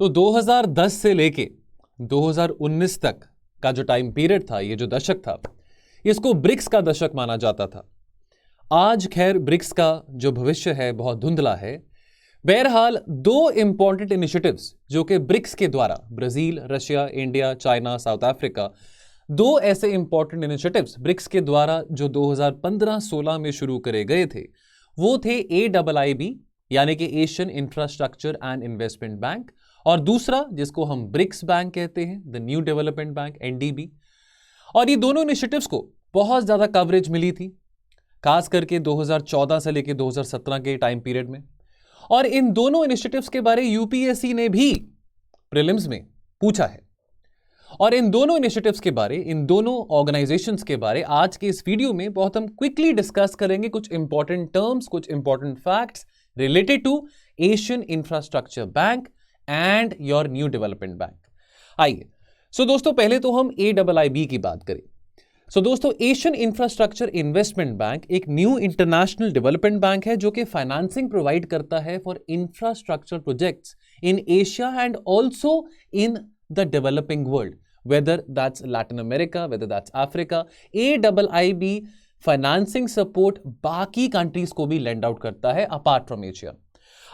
तो 2010 से लेके 2019 तक का जो टाइम पीरियड था, ये जो दशक था, इसको ब्रिक्स का दशक माना जाता था। आज खैर ब्रिक्स का जो भविष्य है बहुत धुंधला है। बहरहाल दो इंपॉर्टेंट इनिशिएटिव्स जो कि ब्रिक्स के द्वारा Brazil, Russia, India, China, south Africa, दो ऐसे इंपॉर्टेंट इनिशिएटिव्स ब्रिक्स के द्वारा जो 2015-16 में शुरू करे गए थे, वो थे AIIB यानी कि Asian infrastructure and investment bank, और दूसरा जिसको हम ब्रिक्स बैंक कहते हैं, the new development bank, NDB। और ये दोनों इनिशिएटिव्स को बहुत ज्यादा कवरेज मिली थी, खास करके 2014 से लेकर 2017 के टाइम पीरियड में। और इन दोनों इनिशिएटिव्स के बारे UPSC ने भी प्रीलिम्स में पूछा है। और इन दोनों इनिशिएटिव्स के बारे, इन दोनों ऑर्गेनाइजेशंस के बारे आज के इस वीडियो में बहुत हम क्विकली डिस्कस करेंगे। कुछ इंपॉर्टेंट टर्म्स, कुछ important facts related to Asian infrastructure bank and your new development bank. आइए दोस्तों पहले तो हम AIIB की बात करें। दोस्तों एशियन इंफ्रास्ट्रक्चर इन्वेस्टमेंट बैंक एक न्यू इंटरनेशनल डेवलपमेंट बैंक है जो कि फाइनेंसिंग प्रोवाइड करता है for infrastructure projects in Asia and also in the developing world, weather that's Latin America, weather that's Africa. AIIB financing support बाकी countries को भी land out करता है अपार्ट फ्रॉम एशिया।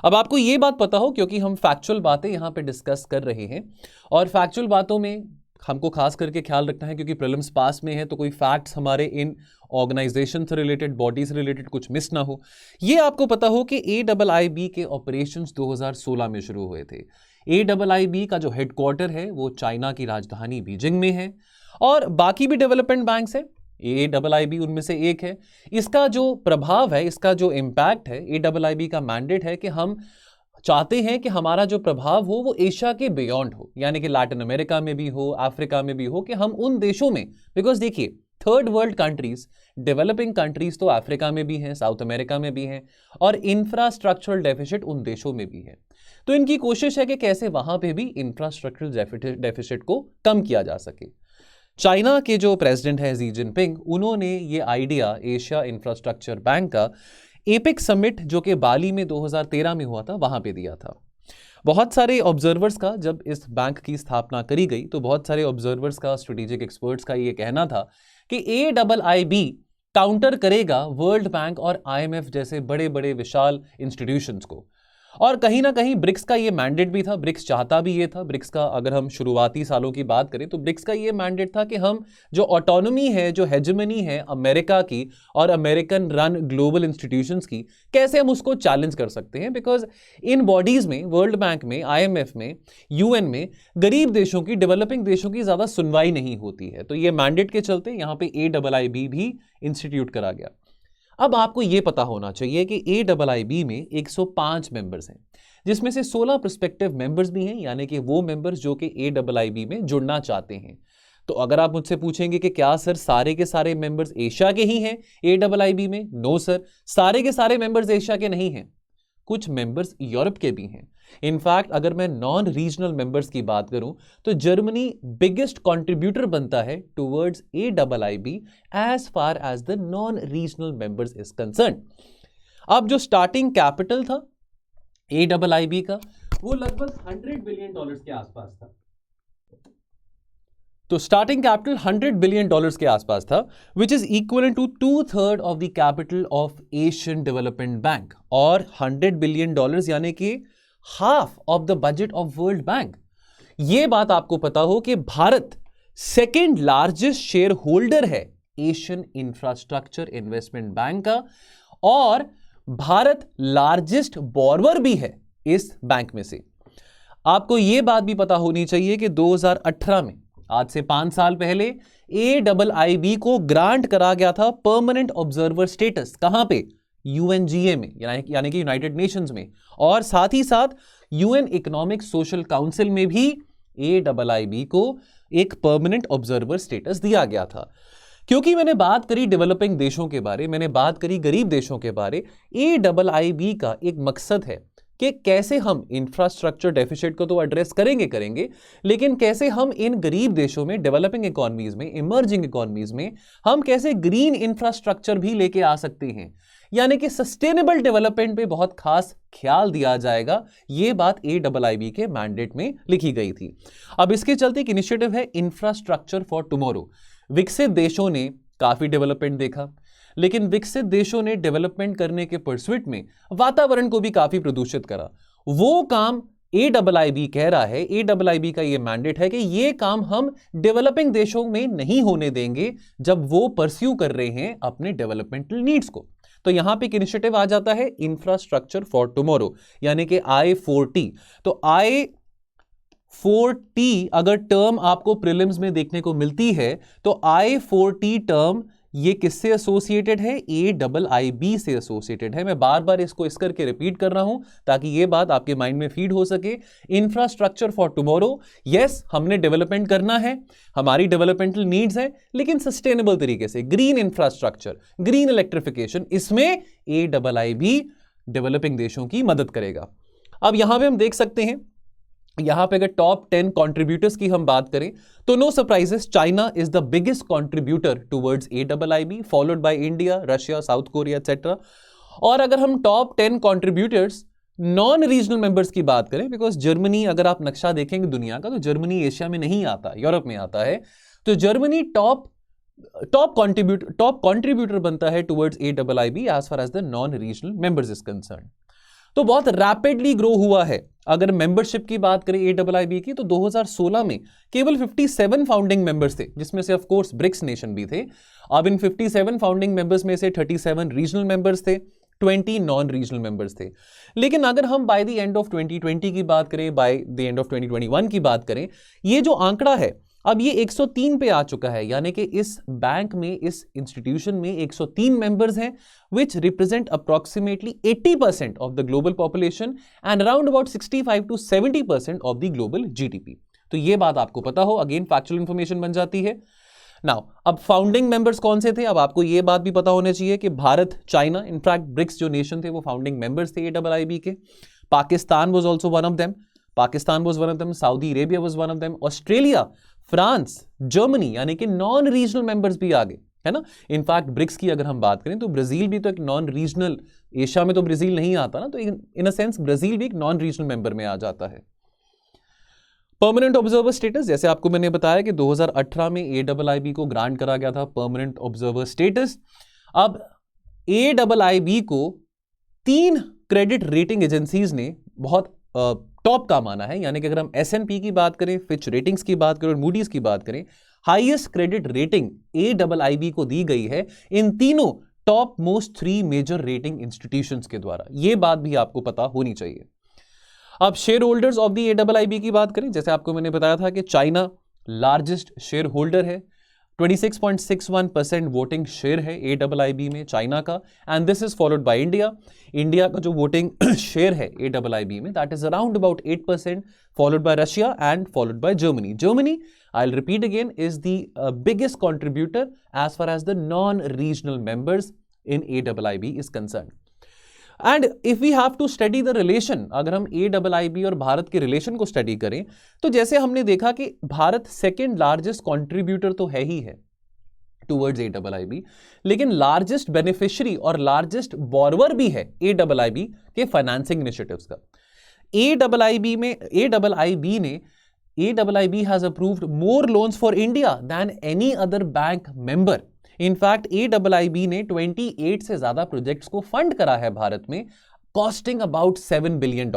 अब आपको यह बात पता हो, क्योंकि हम फैक्चुअल बातें यहां पे डिस्कस कर रहे हैं, और फैक्चुअल बातों में हमको खास करके ख्याल रखना है क्योंकि प्रीलिम्स पास में है, तो कोई फैक्ट्स हमारे इन ऑर्गेनाइजेशन से रिलेटेड, बॉडी से रिलेटेड कुछ मिस ना हो। ये आपको पता हो कि AIIB के ऑपरेशंस 2016 में शुरू हुए थे। AIIB का जो हेडक्वार्टर है वो चाइना की राजधानी बीजिंग में है, और बाकी भी डेवलपमेंट बैंक्स है, AIIB उनमें से एक है। इसका जो प्रभाव है, इसका जो इम्पैक्ट है, AIIB का मैंडेट है कि हम चाहते हैं कि हमारा जो प्रभाव हो वो एशिया के बियॉन्ड हो, यानी कि लैटिन अमेरिका में भी हो, अफ्रीका में भी हो, कि हम उन देशों में, बिकॉज देखिए third world countries, developing countries तो अफ्रीका में भी हैं, साउथ अमेरिका में भी हैं, और इंफ्रास्ट्रक्चरल डेफिसिट उन देशों में भी है। तो इनकी कोशिश है कि कैसे वहां पे भी इंफ्रास्ट्रक्चरल डेफिसिट को कम किया जा सके। चाइना के जो प्रेसिडेंट है शी जिनपिंग, उन्होंने ये आइडिया एशिया इंफ्रास्ट्रक्चर बैंक का एपिक समिट जो कि बाली में 2013 में हुआ था, वहां पे दिया था। बहुत सारे ऑब्जर्वर्स का, जब इस बैंक की स्थापना करी गई तो बहुत सारे ऑब्जर्वर्स का, स्ट्रेटेजिक एक्सपर्ट्स का ये कहना था कि AIIB काउंटर करेगा वर्ल्ड बैंक और IMF जैसे बड़े बड़े विशाल इंस्टीट्यूशंस को। और कहीं ना कहीं ब्रिक्स का ये मैंडेट भी था, ब्रिक्स चाहता भी ये था। ब्रिक्स का अगर हम शुरुआती सालों की बात करें तो ब्रिक्स का ये मैंडेट था कि हम जो ऑटोनॉमी है, जो हेजेमनी है अमेरिका की और अमेरिकन रन ग्लोबल इंस्टीट्यूशंस की, कैसे हम उसको चैलेंज कर सकते हैं। बिकॉज इन बॉडीज में, वर्ल्ड बैंक में, IMF में, UN में गरीब देशों की, डेवलपिंग देशों की ज्यादा सुनवाई नहीं होती है। तो ये मैंडेट के चलते यहाँ पे AIIB भी इंस्टीट्यूट करा गया। अब आपको यह पता होना चाहिए कि AIIB में 105 मेंबर्स हैं, जिसमें से 16 प्रोस्पेक्टिव मेंबर्स भी हैं, यानी कि वो मेंबर्स जो कि AIIB में जुड़ना चाहते हैं। तो अगर आप मुझसे पूछेंगे कि क्या सर सारे के सारे मेंबर्स एशिया के ही हैं AIIB में? नो सर, सारे के सारे मेंबर्स एशिया के नहीं हैं, कुछ मेंबर्स यूरोप के भी हैं। इनफैक्ट अगर मैं नॉन रीजनल मेंबर्स की बात करूं तो जर्मनी बिगेस्ट कंट्रीब्यूटर बनता है towards AIIB as far as the non regional members is concern. अब जो स्टार्टिंग कैपिटल था AIIB का वो लगभग $100 बिलियन के आसपास था। तो स्टार्टिंग कैपिटल $100 बिलियन के आसपास था, which is equal to 2/3 of the capital of Asian development bank, और $100 बिलियन यानी कि half of the budget of world bank. यह बात आपको पता हो कि Bharat second largest share holder है एशियन इंफ्रास्ट्रक्चर इन्वेस्टमेंट बैंक का, और भारत लार्जेस्ट बोरवर भी है इस बैंक में से। आपको यह बात भी पता होनी चाहिए कि 2018 में, आज से 5 साल पहले, AIIB को ग्रांट करा गया था परमानेंट ऑब्जर्वर स्टेटस। कहां पे? UNGA में, यानी कि यूनाइटेड नेशंस में, और साथ ही साथ UN इकोनॉमिक सोशल काउंसिल में भी AIIB को एक परमानेंट ऑब्जर्वर स्टेटस दिया गया था। क्योंकि मैंने बात करी डेवलपिंग देशों के बारे, मैंने बात करी गरीब देशों के बारे, AIIB का एक मकसद है कि कैसे हम इंफ्रास्ट्रक्चर डेफिसिट को तो एड्रेस करेंगे, लेकिन कैसे हम इन गरीब देशों में, डेवलपिंग इकोनॉमीज में, इमर्जिंग इकोनॉमीज में हम कैसे ग्रीन इंफ्रास्ट्रक्चर भी लेके आ सकते हैं। यानी कि सस्टेनेबल डेवलपमेंट पे बहुत खास ख्याल दिया जाएगा। यह बात AIIB के मैंडेट में लिखी गई थी। अब इसके चलते एक इनिशिएटिव है इंफ्रास्ट्रक्चर फॉर टुमारो। विकसित देशों ने काफी डेवलपमेंट देखा, लेकिन विकसित देशों ने डेवलपमेंट करने के परस्यूट में वातावरण को भी काफी प्रदूषित करा। वो काम AIIB कह रहा है, AIIB का ये मैंडेट है कि ये काम हम डेवलपिंग देशों में नहीं होने देंगे जब वो परस्यू कर रहे हैं अपने डेवलपमेंटल नीड्स को। तो यहां पे एक इनिशिएटिव आ जाता है इंफ्रास्ट्रक्चर फॉर टुमारो, यानी कि I4T। तो I4T अगर टर्म आपको प्रीलिम्स में देखने को मिलती है तो I4T टर्म ये किससे एसोसिएटेड है? AIIB से एसोसिएटेड है। मैं बार बार इसको इस करके रिपीट कर रहा हूं ताकि ये बात आपके माइंड में फीड हो सके। इंफ्रास्ट्रक्चर फॉर टुमारो, यस हमने डेवलपमेंट करना है, हमारी डेवलपमेंटल नीड्स है, लेकिन सस्टेनेबल तरीके से। ग्रीन इंफ्रास्ट्रक्चर, ग्रीन इलेक्ट्रिफिकेशन, इसमें AIIB डेवलपिंग देशों की मदद करेगा। अब यहां पर हम देख सकते हैं, यहां पे अगर टॉप 10 कंट्रीब्यूटर्स की हम बात करें तो no surprises, China is the biggest contributor towards AIIB, followed by India, Russia, South Korea etcetera. और अगर हम top 10 contributors non regional members की बात करें, बिकॉज जर्मनी, अगर आप नक्शा देखेंगे दुनिया का तो जर्मनी एशिया में नहीं आता, यूरोप में आता है। तो जर्मनी टॉप कंट्रीब्यूटर बनता है towards AIIB as far as the non regional members is concern. तो बहुत रैपिडली ग्रो हुआ है। अगर मेंबरशिप की बात करें AIIB की तो 2016 में केवल 57 फाउंडिंग मेंबर्स थे, जिसमें से ऑफ कोर्स ब्रिक्स नेशन भी थे। अब इन 57 फाउंडिंग मेंबर्स में से 37 रीजनल मेंबर्स थे, 20 नॉन रीजनल मेंबर्स थे। लेकिन अगर हम बाय द एंड ऑफ 2020 की बात करें, बाय द एंड ऑफ 2021 की बात करें, ये जो आंकड़ा है अब ये 103 पे आ चुका है, यानी कि इस बैंक में, इस इंस्टीट्यूशन में 103 मेंबर्स हैं, which represent approximately 80% of the global population and around about 65 to 70% of the global GDP। तो ये बात आपको पता हो, अगेन फैक्चुअल इंफॉर्मेशन बन जाती है। नाउ अब फाउंडिंग मेंबर्स कौन से थे? अब आपको ये बात भी पता होना चाहिए कि भारत, चाइना, इनफैक्ट ब्रिक्स जो नेशन थे वो फाउंडिंग मेंबर्स थे AIIB के। Pakistan was also one of them, Saudi Arabia was one of them, Australia, France, Germany, यानी कि नॉन रीजनल मेंबर्स भी आ गए, है ना। इनफैक्ट ब्रिक्स की अगर हम बात करें तो ब्राजील भी तो एक नॉन रीजनल, एशिया में तो ब्राजील नहीं आता ना, तो इन अ सेंस ब्राजील भी एक नॉन रीजनल मेंबर में आ जाता है। परमानेंट ऑब्जर्वर स्टेटस, जैसे आपको मैंने बताया कि 2018 में AIIB को ग्रांट करा गया था परमानेंट ऑब्जर्वर स्टेटस। अब AIIB को 3 क्रेडिट रेटिंग एजेंसीज ने बहुत टॉप का माना है, यानी कि अगर हम S&P की बात करें, फिच रेटिंग्स की बात करें और मूडीज की बात करें, हाईएस्ट क्रेडिट रेटिंग AIIB को दी गई है इन तीनों top most 3 major rating institutions के द्वारा। यह बात भी आपको पता होनी चाहिए। अब share holders of the AIIB की बात करें, जैसे आपको मैंने बताया था कि चाइना लार्जेस्ट शेयर होल्डर है, 26.61% वोटिंग शेयर है AIIB में चाइना का, and this is followed by India. India का जो वोटिंग शेयर है AIIB में that is around about 8%, followed by Russia and followed by Germany. Germany, I'll repeat again, is the biggest contributor as far as the non-regional members in AIIB is concerned. And if we have to study the relation, अगर हम AIIB और भारत के relation को study करें तो जैसे हमने देखा कि भारत सेकेंड लार्जेस्ट कॉन्ट्रीब्यूटर तो है ही है टूवर्ड्स AIIB, लेकिन लार्जेस्ट बेनिफिशियरी और लार्जेस्ट बॉर्वर भी है AIIB के फाइनेंसिंग इनिशिएटिव्स का। AIIB has approved more loans for India than any other bank member. In fact, AIIB ने 28 से ज्यादा प्रोजेक्ट्स को फंड करा है भारत में, costing about $7 billion।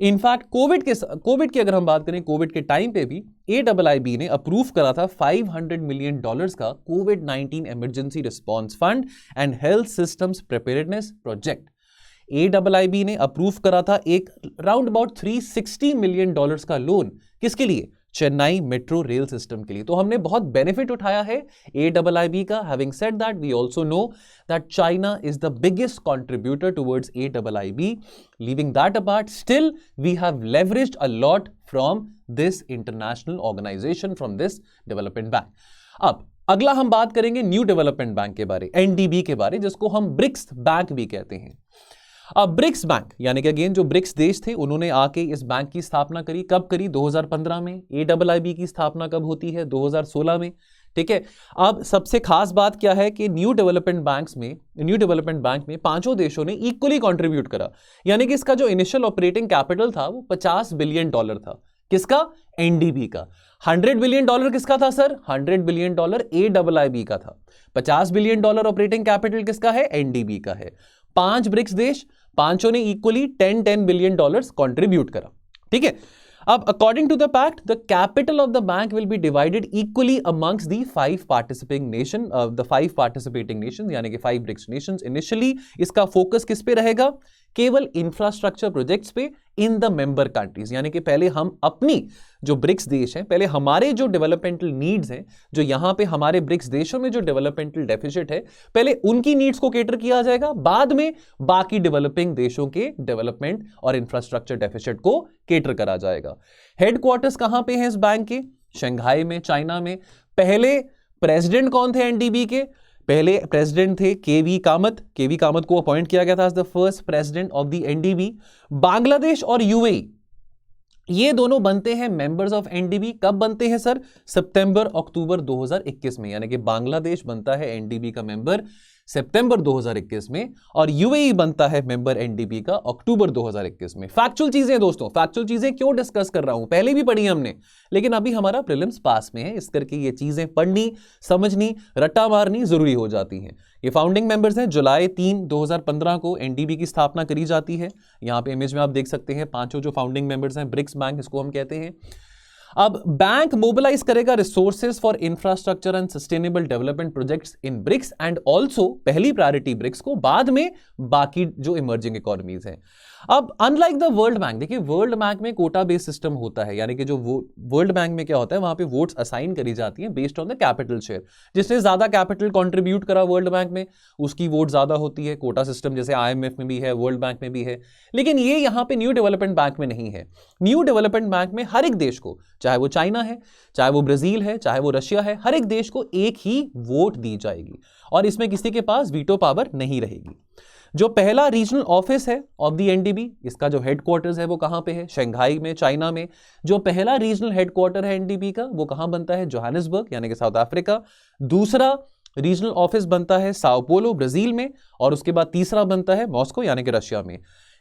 In fact Covid की अगर हम बात करें, कोविड के टाइम पे भी AIIB ने अप्रूव करा था $500 million का कोविड-19 emergency response fund and health systems preparedness project. AIIB ने अप्रूव करा था एक राउंड अबाउट $360 million का लोन, किसके लिए? चेन्नई मेट्रो रेल सिस्टम के लिए। तो हमने बहुत बेनिफिट उठाया है AIIB का। Having said that, we also know that China is the biggest contributor towards AIIB। Leaving that apart, still we have leveraged a lot from this international organisation, from this development bank. अब अगला हम बात करेंगे new development bank के बारे, NDB के बारे, जिसको हम ब्रिक्स बैंक भी कहते हैं। अब ब्रिक्स बैंक, यानी कि अगेन जो ब्रिक्स देश थे उन्होंने आके इस बैंक की स्थापना करी। कब करी? 2015 में। AIIB की स्थापना कब होती है? 2016 में। ठीक है। अब सबसे खास बात क्या है कि न्यू डेवलपमेंट बैंक में पांचों देशों ने इक्वली कंट्रीब्यूट करा, यानी कि इसका जो इनिशियल ऑपरेटिंग कैपिटल था वो $50 बिलियन था। किसका? एनडीबी का। $100 बिलियन किसका था सर? $100 बिलियन AIIB का था। $50 बिलियन ऑपरेटिंग कैपिटल किसका है? एनडीबी का है। 5 ब्रिक्स देश, पांचों ने इक्वली 10 बिलियन डॉलर्स कंट्रीब्यूट करा, ठीक है। अब according to the pact, the capital of the bank will be divided equally amongst the 5 participating nation, यानी कि 5 ब्रिक्स नेशंस। इनिशियली इसका फोकस किस पे रहेगा? केवल इंफ्रास्ट्रक्चर प्रोजेक्ट्स पे इन द मेंबर कंट्रीज, यानी कि पहले हम अपनी जो ब्रिक्स देश हैं, पहले हमारे जो डेवलपमेंटल नीड्स हैं, जो यहां पे हमारे ब्रिक्स देशों में जो डेवलपमेंटल डेफिसिट है, पहले उनकी नीड्स को केटर किया जाएगा, बाद में बाकी डेवलपिंग देशों के डेवलपमेंट और इंफ्रास्ट्रक्चर डेफिसिट को केटर करा जाएगा। हेडक्वार्टर्स कहां पे हैं इस बैंक के? शंघाई में, चाइना में। पहले प्रेसिडेंट कौन थे एनडीबी के? पहले प्रेसिडेंट थे केवी कामत को अपॉइंट किया गया था as the first president of the NDB. Bangladesh और यूएई ये दोनों बनते हैं मेंबर्स ऑफ एनडीबी। कब बनते हैं सर? सितंबर-अक्टूबर 2021 में, यानी कि बांग्लादेश बनता है एनडीबी का मेंबर सितंबर 2021 में और यूएई बनता है मेंबर एनडीबी का अक्टूबर 2021 में। फैक्चुअल चीजें दोस्तों, फैक्चुअल चीजें क्यों डिस्कस कर रहा हूं? पहले भी पढ़ी हमने, लेकिन अभी हमारा प्रीलिम्स पास में है, इस करके ये चीजें पढ़नी, समझनी, रट्टा मारनी जरूरी हो जाती हैं। ये फाउंडिंग मेंबर्स हैं। जुलाई 3, 2015 को एनडीबी की स्थापना करी जाती है। यहां पे इमेज में आप देख सकते हैं पांचों जो फाउंडिंग मेंबर्स हैं, ब्रिक्स बैंक इसको हम कहते हैं। अब बैंक मोबिलाइज करेगा resources for infrastructure and sustainable development projects in BRICS and also पहली प्रायोरिटी ब्रिक्स को, बाद में बाकी जो इमर्जिंग इकोनॉमीज हैं। अब अनलाइक द वर्ल्ड बैंक, देखिए वर्ल्ड बैंक में कोटा बेस्ड सिस्टम होता है, यानी कि जो वर्ल्ड बैंक में क्या होता है, वहां पे वोट्स असाइन करी जाती हैं based on the capital share. जिसने ज्यादा कैपिटल कंट्रीब्यूट करा वर्ल्ड बैंक में उसकी वोट ज्यादा होती है। कोटा सिस्टम जैसे आईएमएफ में भी है, वर्ल्ड बैंक में भी है, लेकिन ये यहां पे न्यू डेवलपमेंट बैंक में नहीं है। न्यू डेवलपमेंट बैंक में हर एक देश को, चाहे वो चाइना है, चाहे वो ब्राजील है, चाहे वो रशिया है, हर एक देश को एक ही वोट दी जाएगी और इसमें किसी के पास वीटो पावर नहीं रहेगी। जो पहला रीजनल ऑफिस है ऑफ द एनडीबी, इसका जो हेडक्वार्टर्स है वो कहां पे है? शंघाई में, चाइना में। जो पहला रीजनल हेडक्वार्टर है एनडीबी का वो कहां बनता है? जोहानिसबर्ग, यानी कि साउथ अफ्रीका। दूसरा रीजनल ऑफिस बनता है साओ पोलो, ब्राजील में, और उसके बाद तीसरा बनता है मॉस्को, यानी कि रशिया में।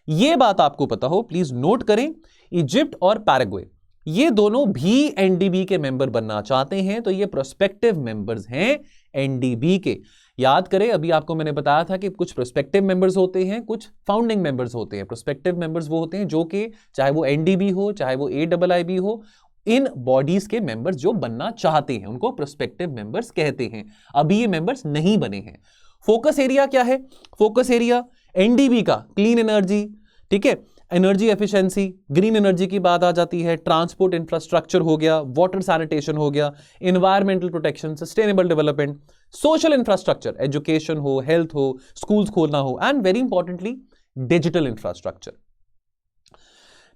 यह बात आपको पता हो, प्लीज नोट करें, इजिप्ट और पैराग्वे ये दोनों भी एनडीबी के मेंबर बनना चाहते हैं, तो ये प्रोस्पेक्टिव मेंबर्स हैं एनडीबी के। याद करें, अभी आपको मैंने बताया था कि कुछ प्रोस्पेक्टिव मेंबर्स होते हैं, कुछ फाउंडिंग मेंबर्स होते हैं। प्रोस्पेक्टिव मेंबर्स वो होते हैं जो कि चाहे वो एनडीबी हो, चाहे वो AIIB हो, इन बॉडीज के मेंबर्स जो बनना चाहते हैं उनको प्रोस्पेक्टिव मेंबर्स कहते हैं। अभी ये मेंबर्स नहीं बने हैं। फोकस एरिया क्या है? फोकस एरिया एनडीबी का क्लीन एनर्जी, ठीक है, एनर्जी एफिशिएंसी, ग्रीन एनर्जी की बात आ जाती है, ट्रांसपोर्ट इंफ्रास्ट्रक्चर हो गया, वाटर सैनिटेशन हो गया, environmental protection, sustainable development, social infrastructure, education हो, हेल्थ हो, स्कूल्स खोलना हो, and very importantly digital infrastructure.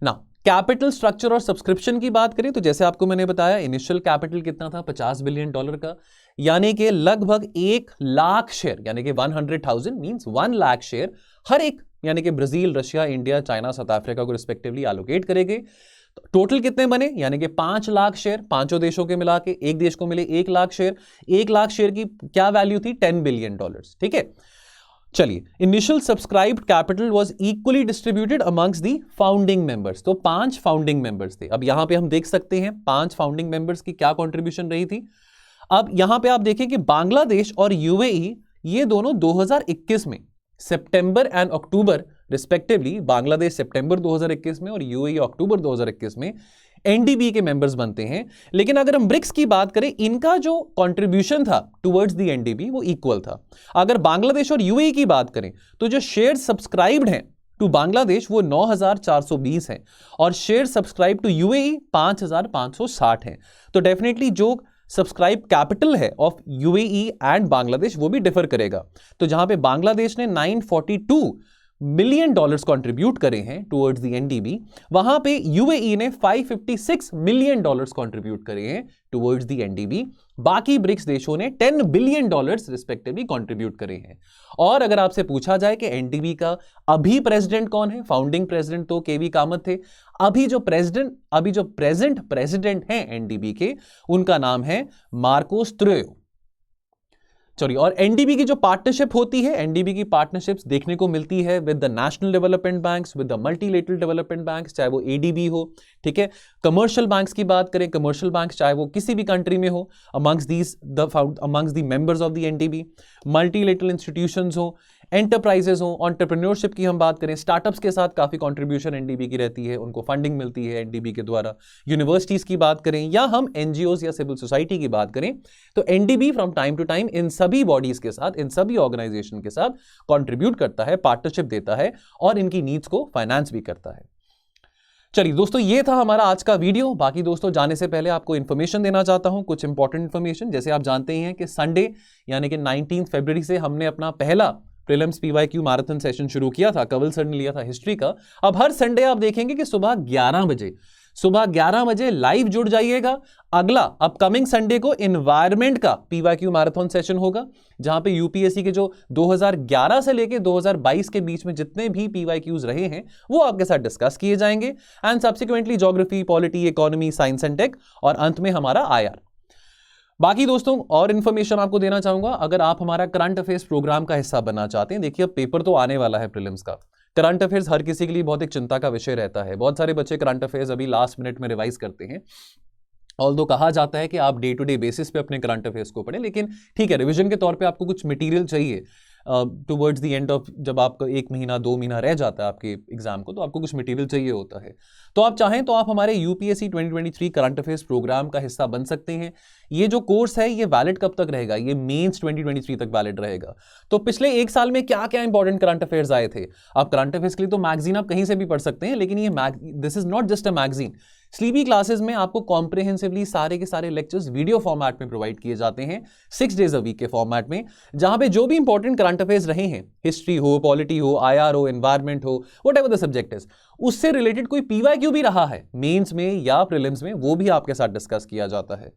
ना कैपिटल स्ट्रक्चर और सब्सक्रिप्शन की बात करें तो जैसे आपको मैंने बताया इनिशियल कैपिटल कितना था? $50 बिलियन का, यानी कि लगभग 1 लाख शेयर, यानी कि 100,000 मींस 1 लाख शेयर हर एक, यानी कि Brazil, Russia, India, China, south Africa को रिस्पेक्टिवली एलोकेट करेंगे। तो टोटल कितने बने? यानी कि 5 लाख शेयर पांचों देशों के मिला के, एक देश को मिले 1 लाख शेयर। 1 लाख शेयर की क्या वैल्यू थी? $10 बिलियन, ठीक है। चलिए, initial subscribed capital was equally distributed amongst the founding members. तो 5 फाउंडिंग मेंबर्स थे। अब यहां पे हम देख सकते हैं 5 फाउंडिंग मेंबर्स की क्या कंट्रीब्यूशन रही थी। अब यहां पे आप देखें कि बांग्लादेश और यूएई ये दोनों 2021 में सितंबर एंड अक्टूबर रिस्पेक्टिवली, बांग्लादेश सितंबर 2021 में और यूएई अक्टूबर 2021 में एनडीबी के मेंबर्स बनते हैं। लेकिन अगर हम ब्रिक्स की बात करें, इनका जो कंट्रीब्यूशन था टुवर्ड्स द एनडीबी वो इक्वल था। अगर बांग्लादेश और यूएई की बात करें तो जो शेयर सब्सक्राइब्ड हैं टू बांग्लादेश वो 9,420 हैं और शेयर सब्सक्राइब टू यूएई 5,560 हैं। तो डेफिनेटली जो सब्सक्राइब कैपिटल है ऑफ यूएई एंड बांग्लादेश वो भी डिफर करेगा। तो जहां पे बांग्लादेश ने $942 मिलियन कंट्रीब्यूट करे हैं टुवर्ड्स द एनडीबी, वहां पे यूएई ने $556 मिलियन कंट्रीब्यूट करे हैं टुवर्ड्स द एनडीबी। बाकी ब्रिक्स देशों ने $10 बिलियन रिस्पेक्टिवली कंट्रीब्यूट करे हैं। और अगर आपसे पूछा जाए कि एनडीबी का अभी प्रेसिडेंट कौन है, फाउंडिंग प्रेसिडेंट तो केवी कामत थे, अभी जो प्रेजेंट प्रेसिडेंट हैं एनडीबी के, उनका नाम है मार्कोस त्रुयो। सॉरी, और एनडीबी की जो पार्टनरशिप होती है, एनडीबी की पार्टनरशिप्स देखने को मिलती है with the national development banks, with the multilateral development banks, चाहे वो एडीबी हो, ठीक है। कमर्शियल बैंक्स की बात करें, कमर्शियल बैंक्स चाहे वो किसी भी कंट्री में हो, amongst the members of the NDB, multilateral institutions हो, एंटरप्राइजेस हो, एंटरप्रेन्योरशिप की हम बात करें, स्टार्टअप्स के साथ काफी कंट्रीब्यूशन एनडीबी की रहती है, उनको फंडिंग मिलती है एनडीबी के द्वारा। यूनिवर्सिटीज की बात करें या हम एनजीओज या सिविल सोसाइटी की बात करें, तो NDB from time to time in सभी बॉडीज के साथ, इन सभी ऑर्गेनाइजेशन के साथ कंट्रीब्यूट करता है, पार्टनरशिप देता है और इनकी नीड्स को फाइनेंस भी करता है। चलिए दोस्तों, ये था हमारा आज का वीडियो। बाकी दोस्तों, जाने से पहले आपको इन्फॉर्मेशन देना चाहता हूं, कुछ इंपॉर्टेंट इन्फॉर्मेशन। जैसे आप जानते ही हैं कि संडे यानी कि 19 फरवरी से हमने अपना पहला प्रीलिम्स पीवाईक्यू मैराथन सेशन शुरू किया था। कवल सर ने लिया था हिस्ट्री का। अब हर संडे आप देखेंगे कि सुबह 11 बजे लाइव जुड़ जाइएगा। अगला अपकमिंग संडे को एनवायरमेंट का पीवाईक्यू मैराथन सेशन होगा, जहां पे यूपीएससी के जो 2011 से लेके 2022 के बीच में जितने भी पीवाईक्यूज रहे हैं वो आपके साथ डिस्कस किए जाएंगे, and subsequently geography, polity, economy, science and tech, और अंत में हमारा आईआर। बाकी दोस्तों, और इन्फॉर्मेशन आपको देना चाहूंगा, अगर आप हमारा करंट अफेयर्स प्रोग्राम का हिस्सा बनना चाहते हैं, देखिए अब पेपर तो आने वाला है प्रीलिम्स का। करंट अफेयर्स हर किसी के लिए बहुत एक चिंता का विषय रहता है। बहुत सारे बच्चे करंट अफेयर्स अभी लास्ट मिनट में रिवाइज करते हैं। ऑल्दो कहा जाता है कि आप डे टू डे बेसिस पे अपने करंट अफेयर्स को पढ़ें, लेकिन ठीक है, रिवीजन के तौर पे आपको कुछ मटेरियल चाहिए टुवर्ड्स द एंड ऑफ, जब आपका 1 महीना 2 महीना रह जाता है आपके एग्जाम को, तो आपको कुछ मटेरियल चाहिए होता है। तो आप चाहें तो आप हमारे यूपीएससी 2023 करंट अफेयर्स प्रोग्राम का हिस्सा बन सकते हैं। ये जो कोर्स है ये वैलिड कब तक रहेगा? ये मेंस 2023 तक वैलिड रहेगा। तो पिछले 1 साल में क्या क्या इंपॉर्टेंट करंट अफेयर्स आए थे, आप करंट अफेयर्स के लिए तो मैगजीन आप कहीं से भी पढ़ सकते हैं, लेकिन ये this is not just a magazine. Sleepy classes में आपको कॉम्प्रिहेंसिवली सारे के सारे लेक्चर्स वीडियो फॉर्मेट में प्रोवाइड किए जाते हैं, 6 डेज अ वीक के फॉर्मेट में, जहां पे जो भी इंपॉर्टेंट करंट अफेयर्स रहे हैं, हिस्ट्री हो, पॉलिटी हो, आईआर हो, एनवायरमेंट हो, व्हाटएवर द सब्जेक्ट इज, उससे रिलेटेड कोई पीवाईक्यू भी रहा है मेंस में या प्रीलिम्स में, वो भी आपके साथ डिस्कस किया जाता है।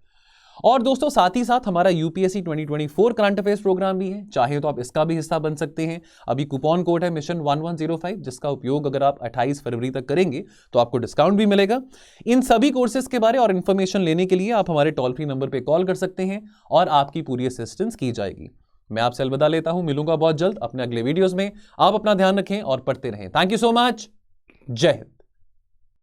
और दोस्तों, साथ ही साथ हमारा यूपीएससी 2024 करंट अफेयर्स प्रोग्राम भी है, चाहे तो आप इसका भी हिस्सा बन सकते हैं। अभी कूपन कोड है मिशन 1105, जिसका उपयोग अगर आप 28 फरवरी तक करेंगे तो आपको डिस्काउंट भी मिलेगा। इन सभी कोर्सेज के बारे और इन्फॉर्मेशन लेने के लिए आप हमारे टोल फ्री नंबर पर कॉल कर सकते हैं और आपकी पूरी असिस्टेंस की जाएगी। मैं आपसे अलविदा लेता हूं, मिलूंगा बहुत जल्द अपने अगले वीडियोज में। आप अपना ध्यान रखें और पढ़ते रहें। Thank you so much. जय हिंद।